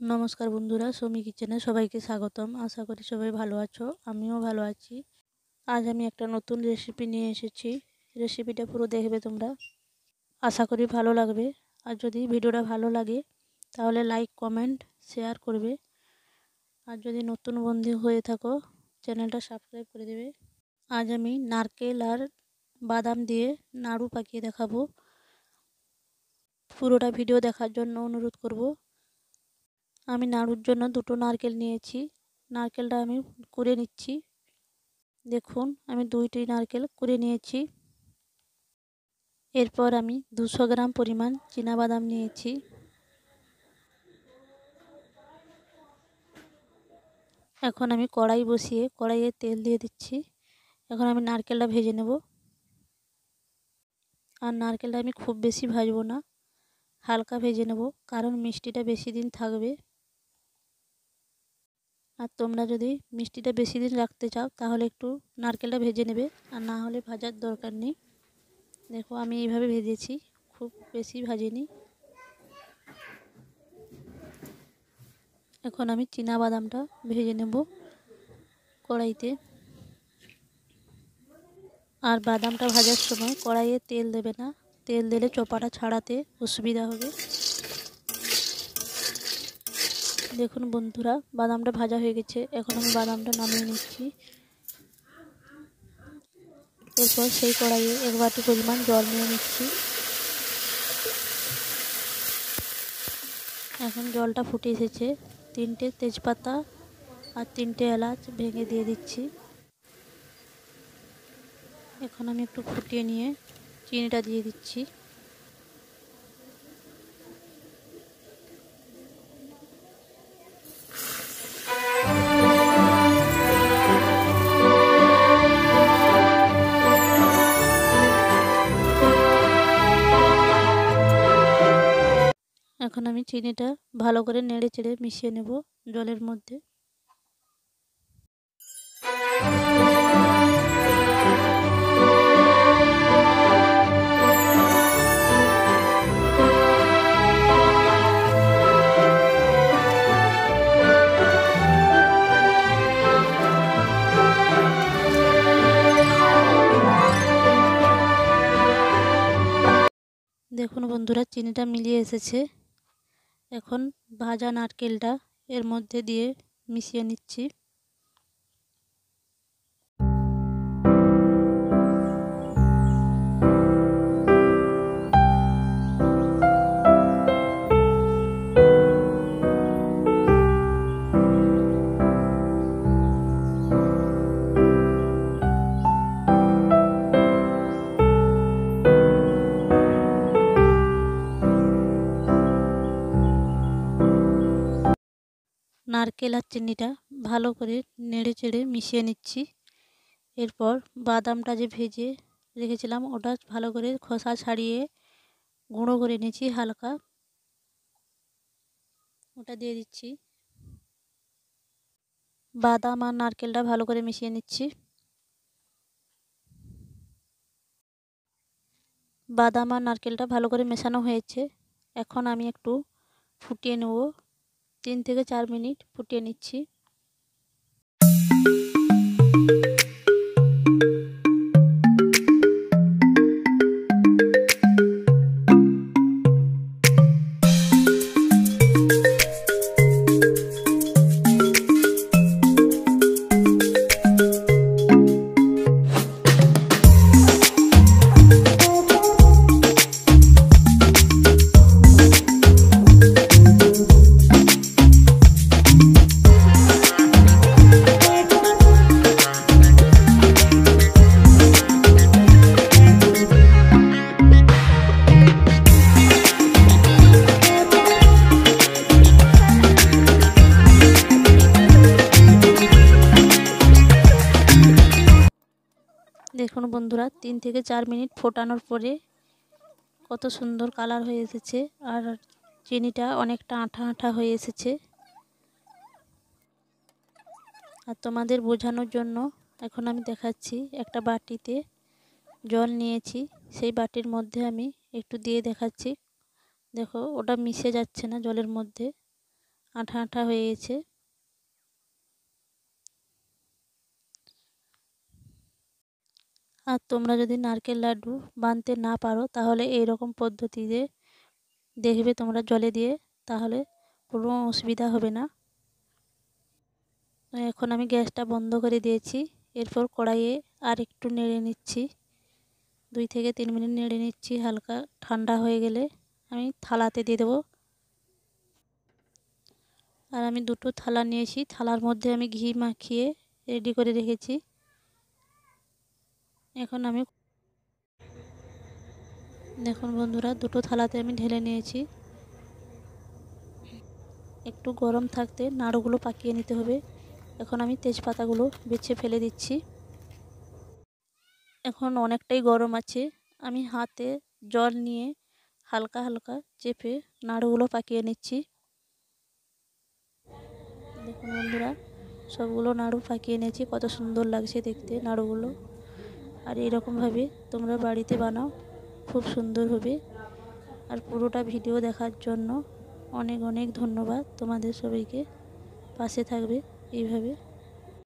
নমস্কার বন্ধুরা, সৌমি কিচেনে সবাইকে স্বাগতম। আশা করি সবাই ভালো আছো, আমিও ভালো আছি। আজ আমি একটা নতুন রেসিপি নিয়ে এসেছি। রেসিপিটা পুরো দেখবে তোমরা, আশা করি ভালো লাগবে। আর যদি ভিডিওটা ভালো লাগে তাহলে লাইক, কমেন্ট, শেয়ার করবে। আর যদি নতুন বন্ধু হয়ে থাকো চ্যানেলটা সাবস্ক্রাইব করে দেবে। আজ আমি নারকেল আর বাদাম দিয়ে নাড়ু পাকিয়ে দেখাবো। পুরোটা ভিডিও দেখার জন্য অনুরোধ করব। আমি নাড়ুর জন্য দুটো নারকেল নিয়েছি। নারকেলটা আমি কুড়ে নিচ্ছি। দেখুন, আমি দুইটি নারকেল কুড়ে নিয়েছি। এরপর আমি 200 গ্রাম পরিমাণ চীনাবাদাম নিয়েছি। এখন আমি কড়াই বসিয়ে কড়াইয়ে তেল দিয়ে দিচ্ছি। এখন আমি নারকেলটা ভেজে নেব। আর নারকেলটা আমি খুব বেশি ভাজবো না, হালকা ভেজে নেব, কারণ মিষ্টিটা বেশি দিন থাকবে। আর তোমরা যদি মিষ্টিটা বেশি দিন রাখতে চাও তাহলে একটু নারকেলটা ভেজে নেবে, আর না হলে ভাজার দরকার নেই। দেখো, আমি এইভাবে ভেজেছি, খুব বেশি ভাজিনি। এখন আমি চীনাবাদামটা ভেজে নেব কড়াইতে। আর বাদামটা ভাজার সময় কড়াইয়ে তেল দেবে না, তেল দিলে চোপাটা ছাড়াতে অসুবিধা হবে। দেখুন বন্ধুরা, বাদামটা ভাজা হয়ে গেছে। এখন আমি বাদামটা নামিয়ে নিচ্ছি। এরপর সেই কড়াইয়ে 1 বাটি পরিমাণ জল নিয়ে নিচ্ছি। এখন জলটা ফুটে এসেছে। 3টে তেজপাতা আর 3টে এলাচ ভেঙে দিয়ে দিচ্ছি। এখন আমি একটু ফুটিয়ে নিয়ে চিনিটা দিয়ে দিচ্ছি। এখন আমি চিনিটা ভালো করে নেড়ে চেড়ে মিশিয়ে নেব জলের মধ্যে। দেখুন বন্ধুরা, চিনিটা মিলিয়ে এসেছে। এখন ভাজা নারকেলটা এর মধ্যে দিয়ে মিশিয়ে নিচ্ছি। নারকেল আর চিনিটা ভালো করে নেড়ে চেড়ে মিশিয়ে নিচ্ছি। এরপর বাদামটা যে ভেজে রেখেছিলাম ওটা ভালো করে খোসা ছাড়িয়ে গুঁড়ো করে নিয়েছি হালকা, ওটা দিয়ে দিচ্ছি। বাদাম আর নারকেলটা ভালো করে মিশিয়ে নিচ্ছি। বাদাম আর নারকেলটা ভালো করে মেশানো হয়েছে। এখন আমি একটু ফুটিয়ে নেব। 3 থেকে 4 মিনিট ফুটিয়ে নিচ্ছি। দেখুন বন্ধুরা, 3 থেকে 4 মিনিট ফোটানোর পরে কত সুন্দর কালার হয়ে এসেছে, আর চিনিটা অনেকটা আঠা আঠা হয়ে এসেছে। আর তোমাদের বোঝানোর জন্য এখন আমি দেখাচ্ছি, একটা বাটিতে জল নিয়েছি, সেই বাটির মধ্যে আমি একটু দিয়ে দেখাচ্ছি। দেখো, ওটা মিশে যাচ্ছে না জলের মধ্যে, আঠা আঠা হয়ে গেছে। আর তোমরা যদি নারকেল লাড্ডু বানাতে না পারো তাহলে এইরকম পদ্ধতিতে দেখবে তোমরা জলে দিয়ে, তাহলে কোনো অসুবিধা হবে না। এখন আমি গ্যাসটা বন্ধ করে দিয়েছি। এরপর কড়াইয়ে আর একটু নেড়ে নিচ্ছি, 2 থেকে 3 মিনিট নেড়ে নিচ্ছি। হালকা ঠান্ডা হয়ে গেলে আমি থালাতে দিয়ে দেবো। আর আমি দুটো থালা নিয়েছি, থালার মধ্যে আমি ঘি মাখিয়ে রেডি করে রেখেছি। এখন আমি দেখুন বন্ধুরা, দুটো থালাতে আমি ঢেলে নিয়েছি। একটু গরম থাকতে নাড়ুগুলো পাকিয়ে নিতে হবে। এখন আমি তেজপাতাগুলো বেছে ফেলে দিচ্ছি। এখন অনেকটাই গরম আছে, আমি হাতে জল নিয়ে হালকা হালকা চেপে নাড়ুগুলো পাকিয়ে নিচ্ছি। দেখুন বন্ধুরা, সবগুলো নাড়ু পাকিয়ে নিয়েছি, কত সুন্দর লাগছে দেখতে নাড়ুগুলো। আর এরকমভাবে তোমরা বাড়িতে বানাও, খুব সুন্দর হবে। আর পুরোটা ভিডিও দেখার জন্য অনেক অনেক ধন্যবাদ তোমাদের সবাইকে। পাশে থাকবে এইভাবে।